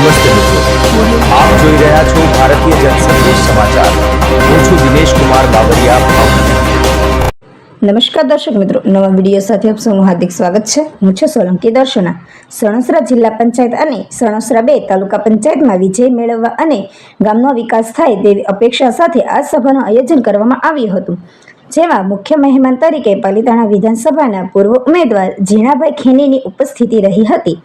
નમસ્તે મિત્રો, આપ જોઈ રહ્યા છો ભારતીય જનસંદેશ સમાચાર। હું છું દિનેશ કુમાર બાબરિયા, ભાવનગર। નમસ્કાર દર્શક મિત્રો, નવા વિડીયો સાથે આપ સૌનું હાર્દિક સ્વાગત છે। હું છું સોલંકી દર્શના। સણોસરા જિલ્લા પંચાયત અને સણોસરા 2 તાલુકા પંચાયતમાં વિજય મેળવવા અને ગામનો વિકાસ થાય તેવી અપેક્ષા સાથે આ સભાનું આયોજન કરવામાં આવ્યું હતું, જેમાં મુખ્ય મહેમાન તરીકે પાલિતાણા વિધાનસભાના પૂર્વ ઉમેદવાર ઝીણાભાઈ ખેનીની ઉપસ્થિતિ રહી હતી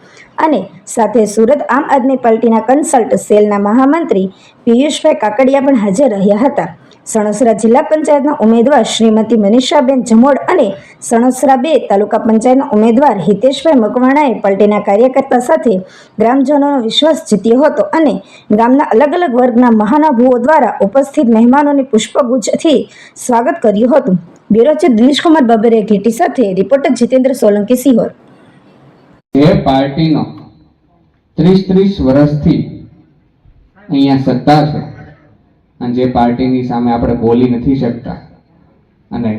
અને સાથે સુરત આમ આદમી પાર્ટીના કન્સલ્ટ સેલના મહામંત્રી પિયુષભાઈ કાકડિયા પણ હાજર રહ્યા હતા। સણોસરા જિલ્લા પંચાયતના ઉમેદવાર શ્રીમતી મનીષાબેન જમોડ અને સણોસરા 2 તાલુકા પંચાયતના ઉમેદવાર હિતેશભાઈ મકવાણાએ પાર્ટીના કાર્યકર્તા સાથે ગ્રામજનોનો વિશ્વાસ જીત્યો હતો અને ગામના અલગ અલગ વર્ગના મહાનુભાવો દ્વારા ઉપસ્થિત મહેમાનોને પુષ્પગુચ્છથી સ્વાગત કર્યું હતું। બ્યુરો ચીફ દિનેશ કુમાર બાબરિયા ઘેટી સાથે રિપોર્ટર જીતેન્દ્ર સોલંકી સિહોર। એ પાર્ટીનો 30 વર્ષથી અહીંયા સત્તા છે અને જે પાર્ટીની સામે આપણે બોલી નથી શકતા અને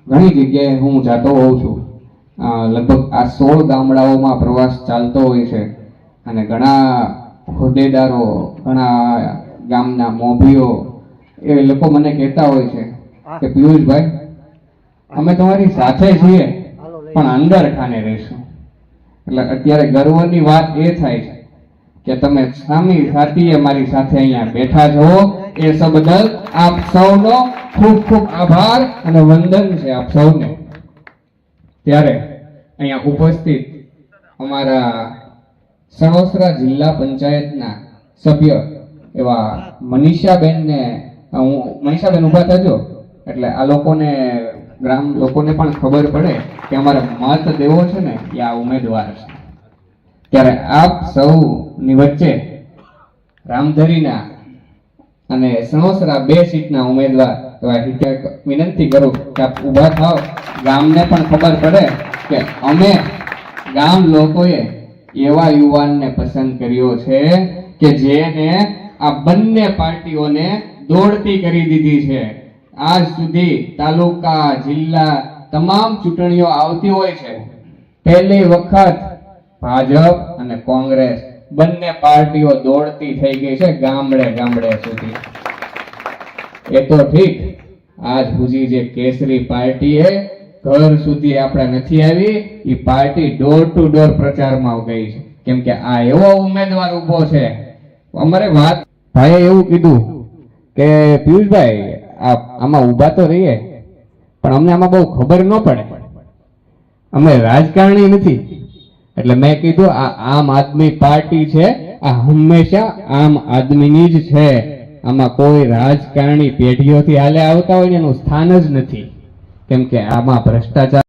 ઘણી જગ્યાએ હું જાતો હોઉં છું, લગભગ આ 16 ગામડાઓમાં પ્રવાસ ચાલતો હોય છે અને ઘણા હોદ્દેદારો, ઘણા ગામના મોભીઓ એ લોકો મને કહેતા હોય છે કે પિયુષભાઈ, અમે તમારી સાથે છીએ પણ અંદર ખાને રહીશું। એટલે અત્યારે ગર્વની વાત એ થાય છે કે તમે સામી સાથીએ મારી સાથે અહીંયા બેઠા છો, એ સૌ બદલ આપ સૌનો ખૂબ ખૂબ આભાર અને વંદન છે આપ સૌને। ત્યારે અહીંયા ઉપસ્થિત અમારા સણોસરા જિલ્લા પંચાયતના સભ્ય એવા મનીષાબેનને મનીષાબેન ઊભા થજો એટલે આ લોકોને ગ્રામ લોકોને પણ ખબર પડે કે અમારે મત દેવો છે ને એ આ ઉમેદવાર છે। ત્યારે આપ સૌની વચ્ચે રામધરીના અને સણોસરા 2 સીટના ઉમેદવાર વિનંતી કરું કે આપ ઊભા થાવ, ગામને પણ ખબર પડે કે અમે ગામ લોકોએ એવા યુવાનને પસંદ કર્યો છે કે જેને આ બંને પાર્ટીઓને દોડતી કરી દીધી છે। આજ સુધી તાલુકા, જિલ્લા તમામ ચૂંટણીઓ આવતી હોય છે, પહેલી વખત ભાજપ અને કોંગ્રેસ બંને પાર્ટીઓ દોડતી થઈ ગઈ છે ગામડે ગામડે સુધી। એ તો ઠીક, આજ સુધી જે કેસરી પાર્ટી એ ઘર સુધી આપણે નથી આવી, એ પાર્ટી ડોર ટુ ડોર પ્રચારમાં ગઈ છે, કેમ કે આ એવો ઉમેદવાર ઉભો છે। અમારે વાત ભાઈએ એવું કીધું કે પિયુષભાઈ આમાં ઊભા તો રહીએ પણ અમને આમાં બહુ ખબર ન પડે, અમે રાજકારણી નથી। એટલે મેં કીધું આ આમ આદમી પાર્ટી છે, આ હંમેશા આમ આદમીની જ છે, આમાં કોઈ રાજકારણી પેઢીઓથી હાલે આવતા હોય ને એનું સ્થાન જ નથી, કેમ કે આમાં ભ્રષ્ટાચાર